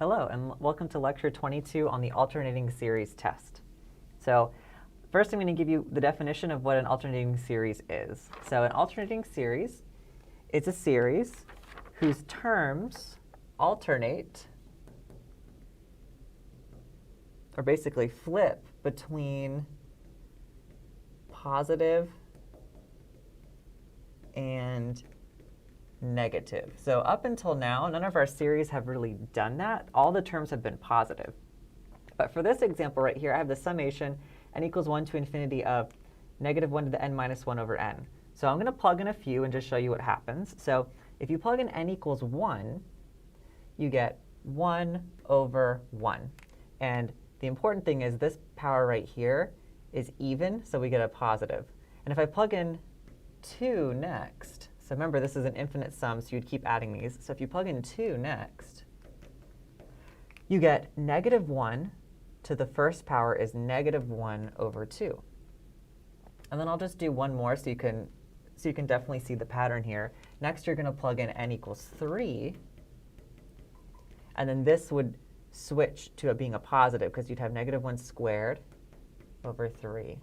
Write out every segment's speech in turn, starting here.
Hello, and welcome to Lecture 22 on the alternating series test. So first I'm going to give you the definition of what an alternating series is. So an alternating series is a series whose terms alternate, or basically flip, between positive and negative. So up until now, none of our series have really done that. All the terms have been positive. But for this example right here, I have the summation n equals 1 to infinity of negative 1 to the n minus 1 over n. So I'm going to plug in a few and just show you what happens. So if you plug in n equals 1, you get 1 over 1. And the important thing is this power right here is even, so we get a positive. And if I plug in 2 next, so remember, this is an infinite sum, so you'd keep adding these. So if you plug in 2 next, you get negative 1 to the first power is negative 1 over 2. And then I'll just do one more so you can definitely see the pattern here. Next, you're going to plug in n equals 3. And then this would switch to it being a positive, because you'd have negative 1 squared over 3.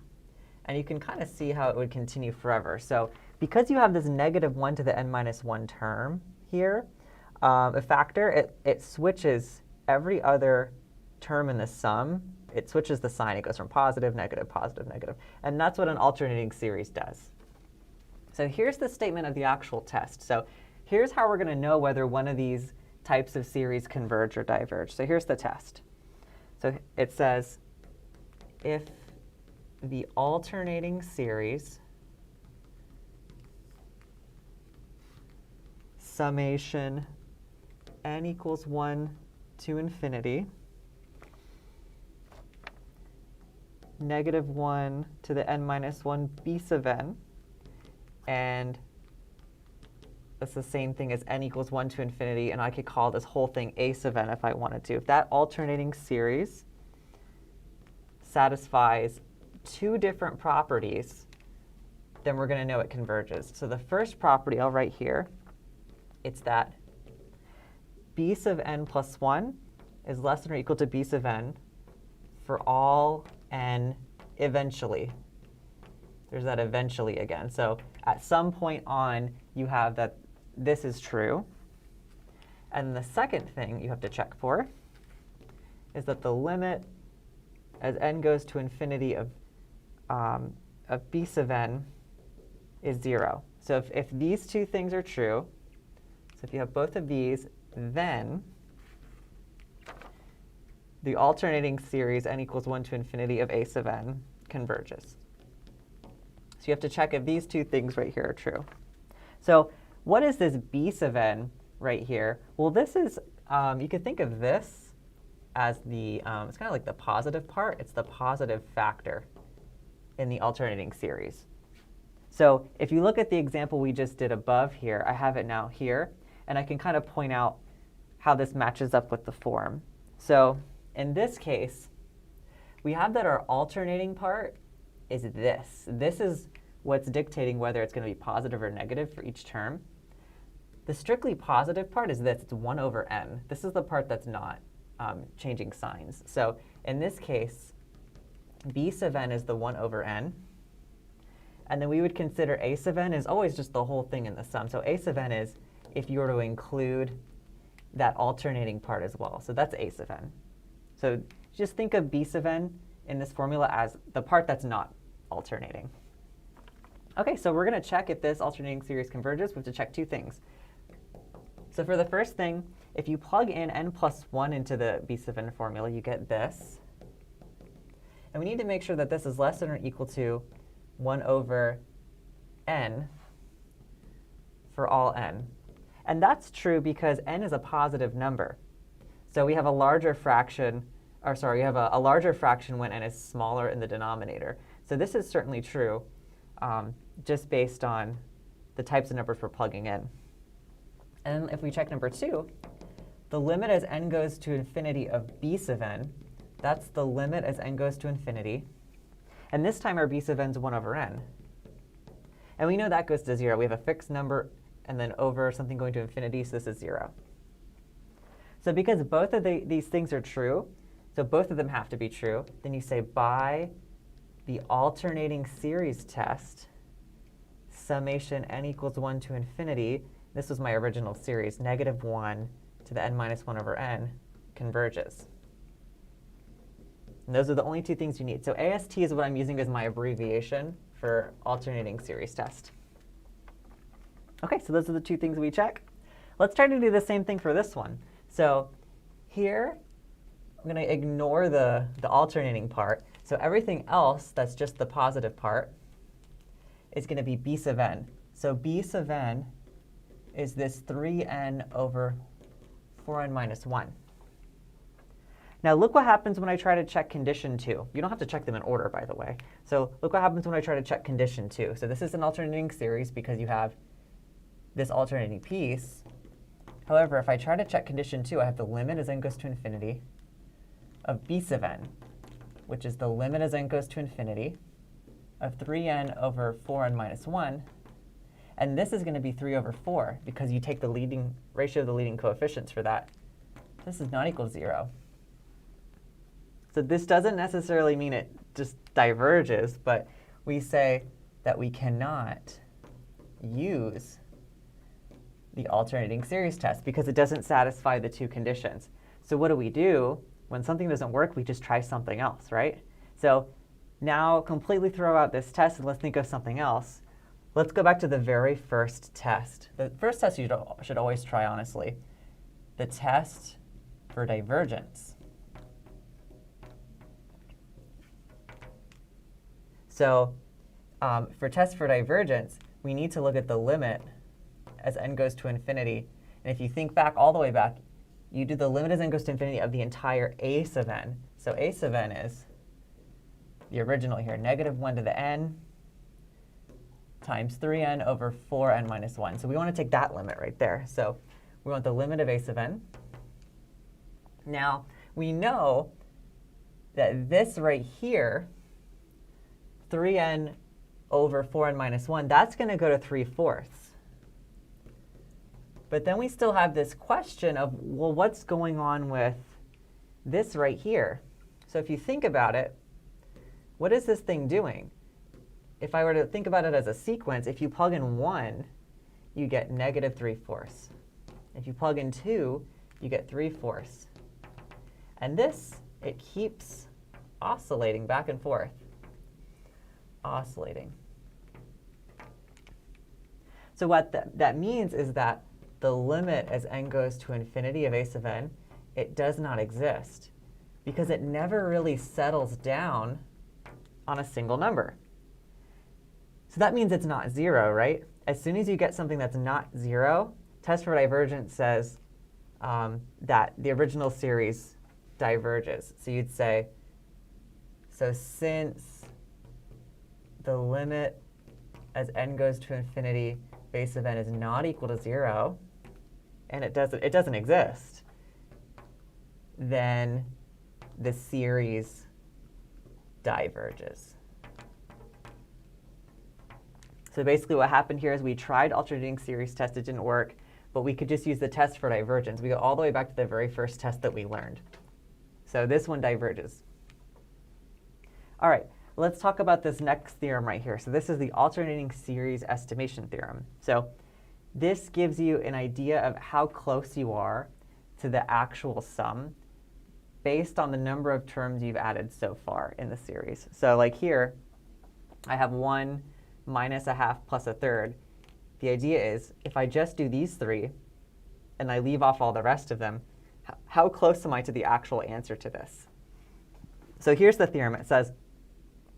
And you can kind of see how it would continue forever. So because you have this negative 1 to the n minus 1 term here, a factor, it switches every other term in the sum. It switches the sign. It goes from positive, negative, positive, negative. And that's what an alternating series does. So here's the statement of the actual test. So here's how we're going to know whether one of these types of series converge or diverge. So here's the test. So it says, if the alternating series summation n equals 1 to infinity, negative 1 to the n minus 1 b sub n, and that's the same thing as n equals 1 to infinity, and I could call this whole thing a sub n if I wanted to. If that alternating series satisfies two different properties, then we're going to know it converges. So the first property I'll write here, it's that b sub n plus 1 is less than or equal to b sub n for all n eventually. There's that eventually again. So at some point on, you have that this is true. And the second thing you have to check for is that the limit as n goes to infinity of b sub n is 0. So if these two things are true, so if you have both of these, then the alternating series n equals 1 to infinity of a sub n converges. So you have to check if these two things right here are true. So what is this b sub n right here? Well, this is, you could think of this as the, it's kind of like the positive part. It's the positive factor in the alternating series. So if you look at the example we just did above here, I have it now here, and I can kind of point out how this matches up with the form. So in this case, we have that our alternating part is this. This is what's dictating whether it's going to be positive or negative for each term. The strictly positive part is this. It's 1 over n. This is the part that's not changing signs. So in this case, b sub n is the 1 over n. And then we would consider a sub n is always just the whole thing in the sum. So a sub n is if you were to include that alternating part as well. So that's a sub n. So just think of b sub n in this formula as the part that's not alternating. OK, so we're going to check if this alternating series converges. We have to check two things. So for the first thing, if you plug in n plus 1 into the b sub n formula, you get this. And we need to make sure that this is less than or equal to 1 over n for all n. And that's true because n is a positive number. So we have a larger fraction, or sorry, we have a larger fraction when n is smaller in the denominator. So this is certainly true just based on the types of numbers we're plugging in. And if we check number 2, the limit as n goes to infinity of b sub n, that's the limit as n goes to infinity. And this time our b sub n is 1 over n. And we know that goes to 0. We have a fixed number and then over something going to infinity, so this is 0. So because both of these things are true, so both of them have to be true, then you say by the alternating series test, summation n equals 1 to infinity, this was my original series, -1 to the n minus 1 over n, converges. And those are the only two things you need. So AST is what I'm using as my abbreviation for alternating series test. OK, so those are the two things we check. Let's try to do the same thing for this one. So here, I'm going to ignore the alternating part. So everything else that's just the positive part is going to be b sub n. So b sub n is this 3n over 4n minus 1. Now look what happens when I try to check condition 2. You don't have to check them in order, by the way. So look what happens when I try to check condition 2. So this is an alternating series because you have this alternating piece. However, if I try to check condition 2, I have the limit as n goes to infinity of b sub n, which is the limit as n goes to infinity of 3n over 4n minus 1. And this is going to be 3 over 4 because you take the leading ratio of the leading coefficients for that. This is not equal to 0. So this doesn't necessarily mean it just diverges, but we say that we cannot use the alternating series test because it doesn't satisfy the two conditions. So what do? When something doesn't work, we just try something else, right? So now completely throw out this test and let's think of something else. Let's go back to the very first test. The first test you should always try, honestly. The test for divergence. So for test for divergence, we need to look at the limit as n goes to infinity. And if you think back all the way back, you do the limit as n goes to infinity of the entire a sub n. So a sub n is the original here, -1 to the n times 3n over 4n minus 1. So we want to take that limit right there. So we want the limit of a sub n. Now, we know that this right here, 3n over 4n minus 1, that's going to go to 3/4. But then we still have this question of, well, what's going on with this right here? So if you think about it, what is this thing doing? If I were to think about it as a sequence, if you plug in 1, you get -3/4. If you plug in 2, you get 3/4. And this, it keeps oscillating back and forth. Oscillating. So what that means is that the limit as n goes to infinity of a sub n, it does not exist because it never really settles down on a single number. So that means it's not 0, right? As soon as you get something that's not 0, test for divergence says that the original series diverges. So you'd say, so since the limit as n goes to infinity base of n is not equal to 0, and it doesn't exist, then the series diverges. So basically what happened here is we tried alternating series test, it didn't work, but we could just use the test for divergence. We go all the way back to the very first test that we learned. So this one diverges. All right, let's talk about this next theorem right here. So this is the alternating series estimation theorem. So this gives you an idea of how close you are to the actual sum based on the number of terms you've added so far in the series. So like here, I have 1 minus a half plus a third. The idea is if I just do these three and I leave off all the rest of them, how close am I to the actual answer to this? So here's the theorem. It says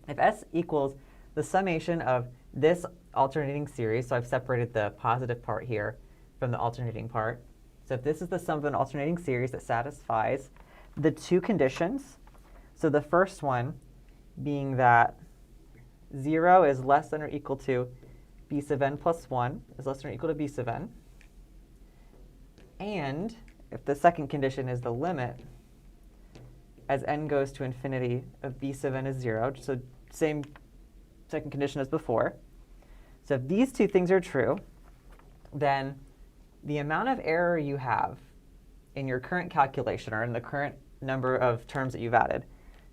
if S equals the summation of this alternating series, so I've separated the positive part here from the alternating part. So if this is the sum of an alternating series that satisfies the two conditions, so the first one being that 0 is less than or equal to b sub n plus 1 is less than or equal to b sub n. And if the second condition is the limit as n goes to infinity of b sub n is 0, so same second condition as before. So if these two things are true, then the amount of error you have in your current calculation, or in the current number of terms that you've added.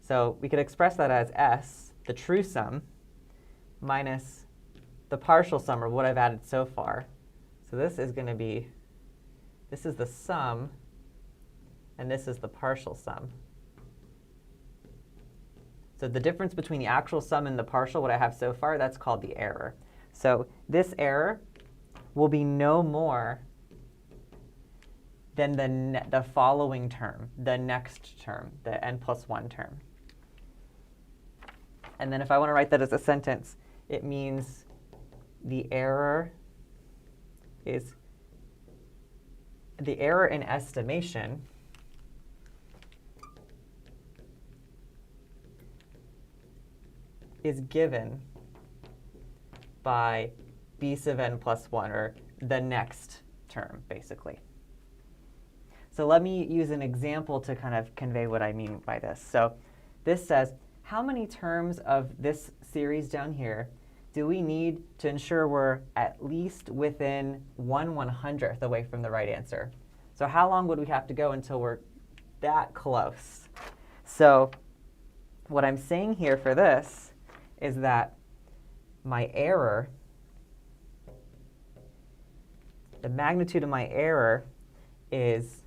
So we could express that as s, the true sum, minus the partial sum, or what I've added so far. So this is going to be, this is the sum, and this is the partial sum. So the difference between the actual sum and the partial, what I have so far, that's called the error. So this error will be no more than the following term, the next term, the n plus 1 term. And then if I want to write that as a sentence, it means the error is, the error in estimation is given by b sub n plus 1, or the next term, basically. So let me use an example to kind of convey what I mean by this. So this says, how many terms of this series down here do we need to ensure we're at least within 1/100th away from the right answer? So how long would we have to go until we're that close? So what I'm saying here for this is that my error, the magnitude of my error is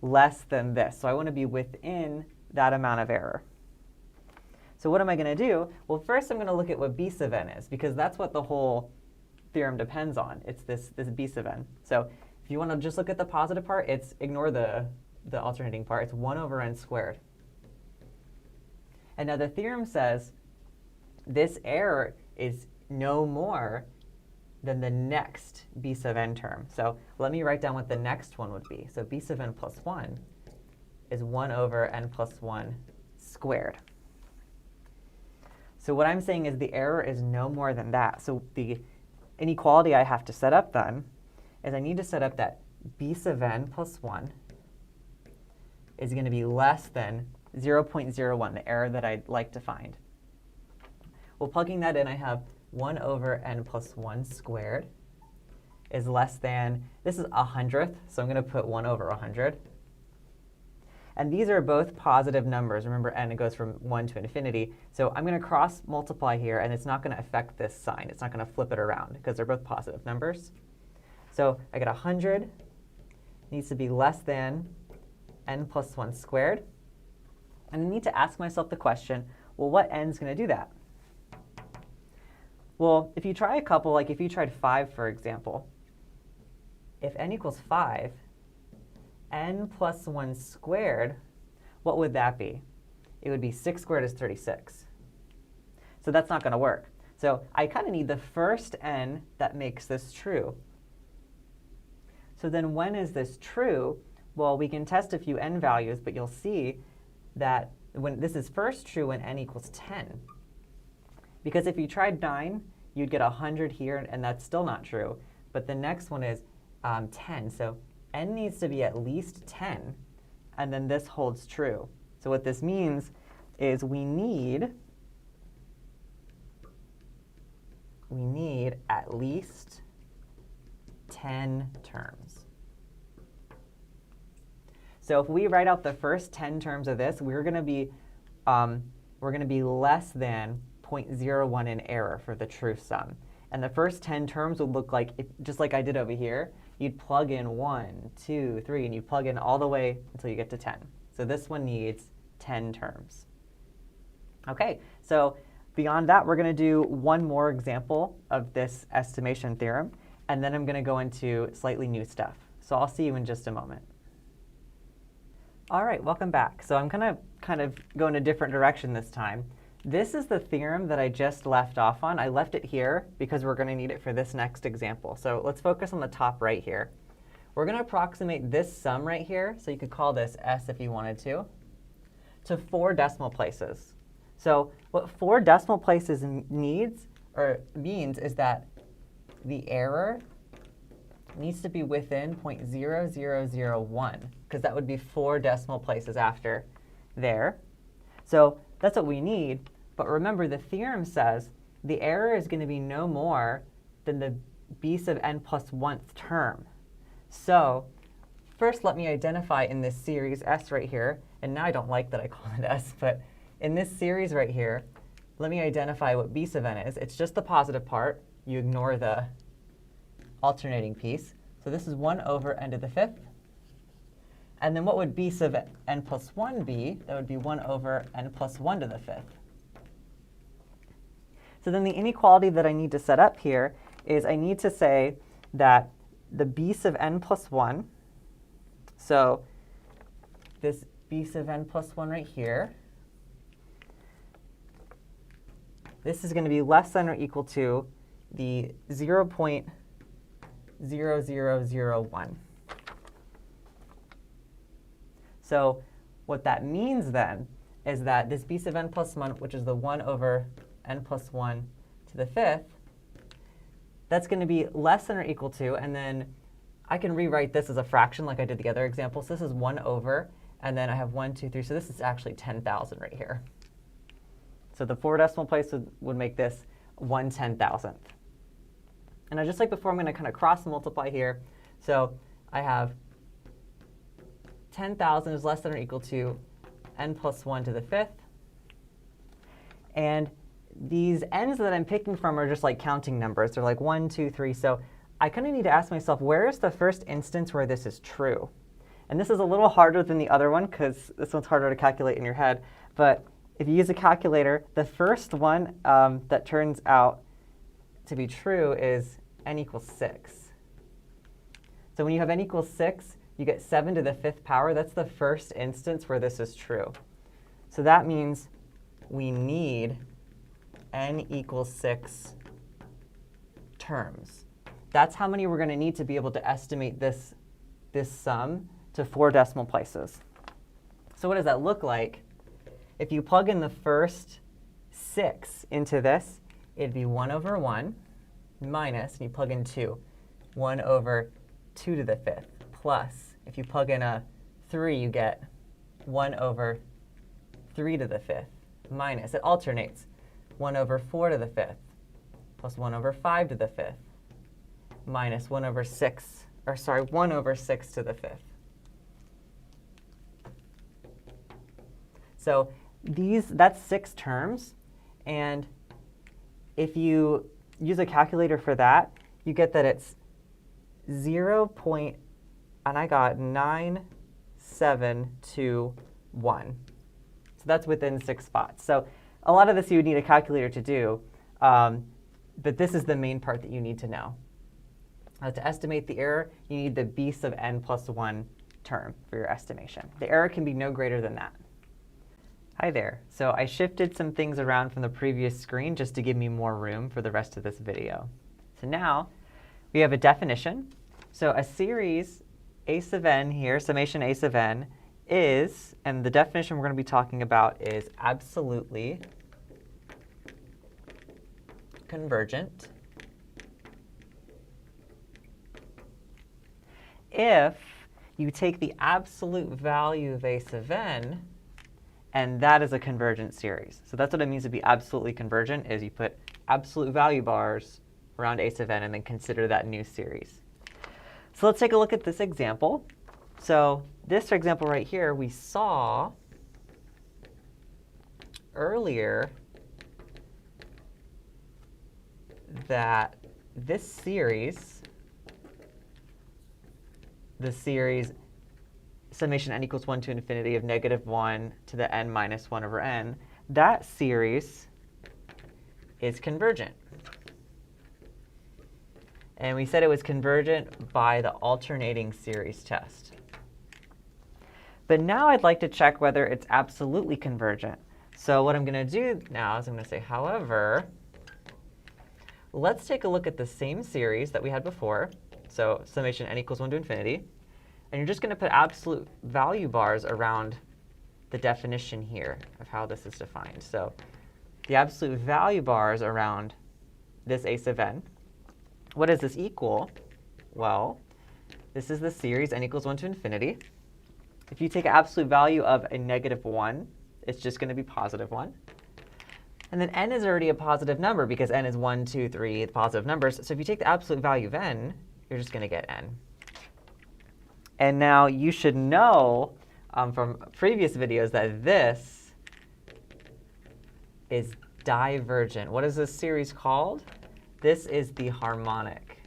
less than this. So I want to be within that amount of error. So what am I going to do? Well, first I'm going to look at what b sub n is, because that's what the whole theorem depends on. It's this b sub n. So if you want to just look at the positive part, it's ignore the alternating part. It's 1 over n squared. And now the theorem says this error is no more than the next b sub n term. So let me write down what the next one would be. So b sub n plus 1 is 1 over n plus 1 squared. So what I'm saying is the error is no more than that. So the inequality I have to set up then is I need to set up that b sub n plus 1 is going to be less than 0.01, the error that I'd like to find. Well, plugging that in, I have 1 over n plus 1 squared is less than, this is 100th, so I'm going to put 1 over 100. And these are both positive numbers. Remember, n, it goes from 1 to infinity. So I'm going to cross multiply here, and it's not going to affect this sign. It's not going to flip it around, because they're both positive numbers. So I get 100 needs to be less than n plus 1 squared. And I need to ask myself the question, well, what n is going to do that? Well, if you try a couple, like if you tried 5, for example, if n equals 5, n plus 1 squared, what would that be? It would be 6 squared is 36. So that's not going to work. So I kind of need the first n that makes this true. So then when is this true? Well, we can test a few n values, but you'll see that when this is first true when n equals 10. Because if you tried 9, you'd get 100 here, and that's still not true. But the next one is 10. So n needs to be at least 10, and then this holds true. So what this means is we need at least 10 terms. So if we write out the first 10 terms of this, we're going to be less than 0.01 in error for the true sum. And the first 10 terms would look like, just like I did over here, you'd plug in 1, 2, 3, and you plug in all the way until you get to 10. So this one needs 10 terms. OK, so beyond that, we're going to do one more example of this estimation theorem, and then I'm going to go into slightly new stuff. So I'll see you in just a moment. All right, welcome back. So I'm going to kind of go in a different direction this time. This is the theorem that I just left off on. I left it here because we're going to need it for this next example. So let's focus on the top right here. We're going to approximate this sum right here, so you could call this S if you wanted to 4 decimal places. So what 4 decimal places means is that the error needs to be within 0.0001, because that would be 4 decimal places after there. So that's what we need. But remember, the theorem says the error is going to be no more than the b sub n plus 1th term. So first let me identify in this series S right here, and now I don't like that I call it S, but in this series right here, let me identify what b sub n is. It's just the positive part. You ignore the alternating piece. So this is 1 over n to the 5th. And then what would b sub n plus 1 be? That would be 1 over n plus 1 to the 5th. So then the inequality that I need to set up here is I need to say that the b sub n plus 1, so this b sub n plus 1 right here, this is going to be less than or equal to the 0.0001. So what that means then is that this b sub n plus 1, which is the 1 over n plus 1 to the 5th, that's going to be less than or equal to, and then I can rewrite this as a fraction like I did the other example. So this is 1 over, and then I have 1, 2, 3. So this is actually 10,000 right here. So the 4 decimal place would make this 1/10,000th. And just like before, I'm going to kind of cross multiply here. So I have 10,000 is less than or equal to n plus 1 to the 5th. And these n's that I'm picking from are just like counting numbers. They're like 1, 2, 3. So I kind of need to ask myself, where is the first instance where this is true? And this is a little harder than the other one, because this one's harder to calculate in your head. But if you use a calculator, the first one that turns out to be true is n equals 6. So when you have n equals 6, you get 7 to the 5th power. That's the first instance where this is true. So that means we need n equals 6 terms. That's how many we're going to need to be able to estimate this sum to 4 decimal places. So what does that look like? If you plug in the first 6 into this, it'd be 1 over 1 minus, and you plug in 2, 1 over 2 to the 5th, plus, if you plug in a 3, you get 1 over 3 to the 5th, minus. It alternates. 1 over 4 to the 5th, plus 1 over 5 to the 5th, minus 1 over 6 to the 5th. So that's 6 terms. And if you use a calculator for that, you get that it's 0.9721. So that's within 6 spots. So a lot of this you would need a calculator to do, but this is the main part that you need to know. To estimate the error, you need the b sub n plus 1 term for your estimation. The error can be no greater than that. Hi there. So I shifted some things around from the previous screen just to give me more room for the rest of this video. So now we have a definition. So a series a sub n here, summation a sub n, is, and the definition we're going to be talking about is absolutely convergent if you take the absolute value of a sub n, and that is a convergent series. So that's what it means to be absolutely convergent, is you put absolute value bars around a sub n and then consider that new series. So let's take a look at this example. So this example right here, we saw earlier that this series, the series summation n equals 1 to infinity of -1 to the n minus 1 over n, that series is convergent. And we said it was convergent by the alternating series test. But now I'd like to check whether it's absolutely convergent. So what I'm going to do now is I'm going to say, however, let's take a look at the same series that we had before. So summation n equals 1 to infinity. And you're just going to put absolute value bars around the definition here of how this is defined. So the absolute value bars around this a sub n. What does this equal? Well, this is the series n equals 1 to infinity. If you take an absolute value of a -1, it's just going to be +1. And then n is already a positive number because n is 1, 2, 3, the positive numbers. So if you take the absolute value of n, you're just going to get n. And now you should know from previous videos that this is divergent. What is this series called? This is the harmonic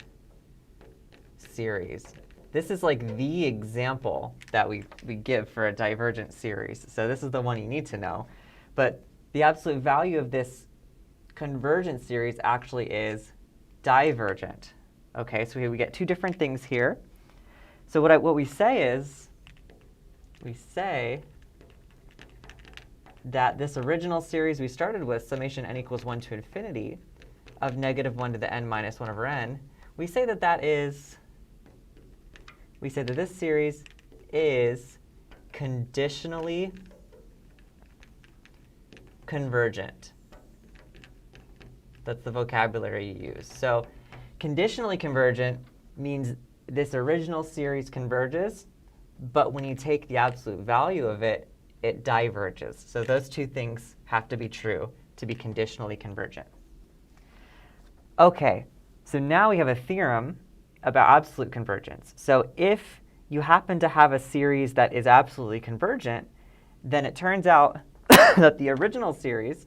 series. This is like the example that we give for a divergent series. So this is the one you need to know. But the absolute value of this convergent series actually is divergent. Okay, so we get two different things here. So what we say is, we say that this original series we started with, summation n equals 1 to infinity of -1 to the n minus 1 over n, we say that this series is conditionally convergent. That's the vocabulary you use. So conditionally convergent means this original series converges, but when you take the absolute value of it, it diverges. So those two things have to be true to be conditionally convergent. Okay, so now we have a theorem about absolute convergence. So if you happen to have a series that is absolutely convergent, then it turns out that the original series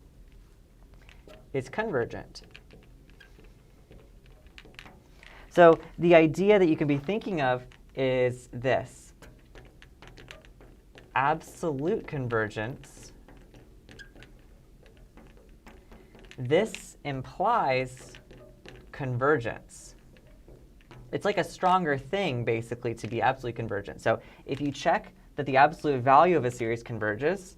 is convergent. So the idea that you can be thinking of is this. Absolute convergence. This implies convergence. It's like a stronger thing, basically, to be absolutely convergent. So if you check that the absolute value of a series converges,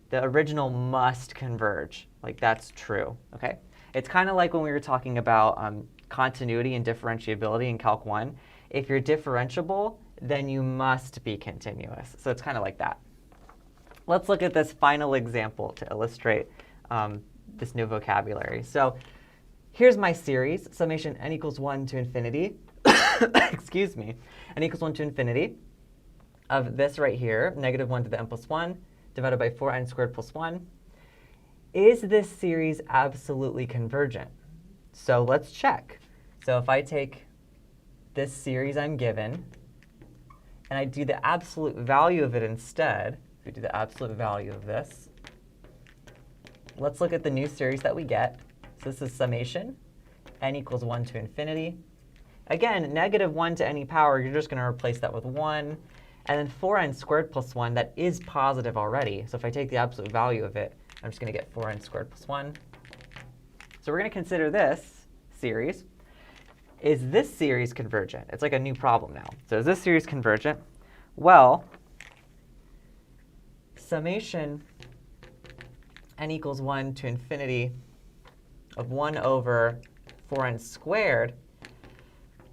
the original must converge. Like, that's true. Okay? It's kind of like when we were talking about continuity and differentiability in Calc 1. If you're differentiable, then you must be continuous. So it's kind of like that. Let's look at this final example to illustrate this new vocabulary. So here's my series, summation n equals 1 to infinity, excuse me, n equals 1 to infinity of this right here, -1 to the n plus 1, divided by 4n squared plus 1. Is this series absolutely convergent? So let's check. So if I take this series I'm given, and I do the absolute value of it instead, if we do the absolute value of this, let's look at the new series that we get. So this is summation n equals 1 to infinity. Again, -1 to any power, you're just going to replace that with 1. And then 4n squared plus 1, that is positive already. So if I take the absolute value of it, I'm just going to get 4n squared plus 1. So we're going to consider this series. Is this series convergent? It's like a new problem now. So is this series convergent? Well, summation n equals 1 to infinity of 1 over 4n squared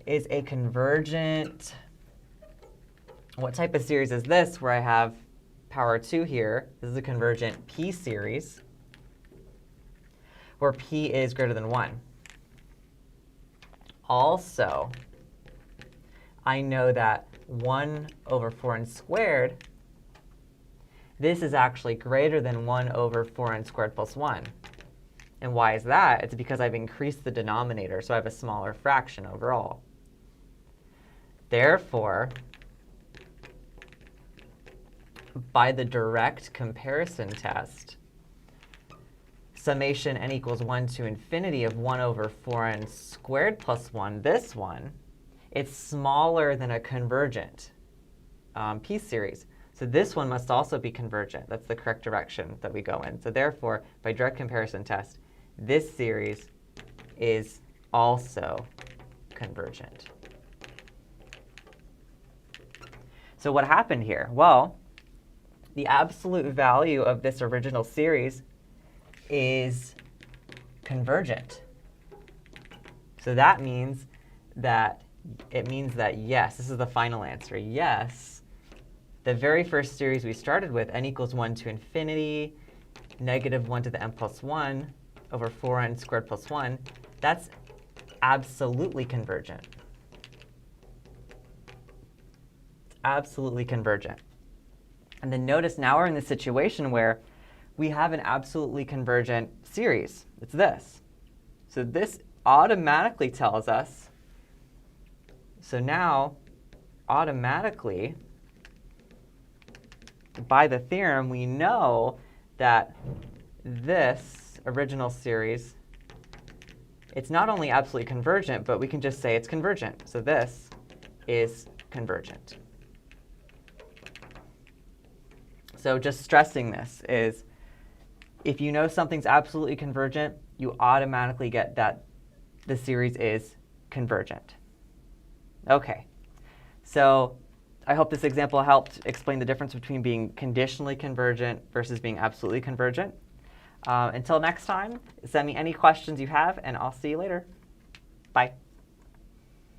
is a convergent. What type of series is this where I have power 2 here? This is a convergent P series where P is greater than 1. Also, I know that 1 over 4n squared, this is actually greater than 1 over 4n squared plus 1. And why is that? It's because I've increased the denominator, so I have a smaller fraction overall. Therefore, by the direct comparison test, summation n equals 1 to infinity of 1 over 4n squared plus 1, this one, it's smaller than a convergent P series. So this one must also be convergent. That's the correct direction that we go in. So therefore, by direct comparison test, this series is also convergent. So what happened here? Well, the absolute value of this original series is convergent. So that means that yes, this is the final answer. Yes, the very first series we started with, n equals 1 to infinity, -1 to the n plus 1 over 4n squared plus 1, that's absolutely convergent. It's absolutely convergent. And then notice now we're in the situation where we have an absolutely convergent series. It's this. So this automatically tells us, so now automatically, by the theorem, we know that this original series, it's not only absolutely convergent, but we can just say it's convergent. So this is convergent. So just stressing this is, if you know something's absolutely convergent, you automatically get that the series is convergent. Okay, so I hope this example helped explain the difference between being conditionally convergent versus being absolutely convergent. Until next time, send me any questions you have, and I'll see you later. Bye.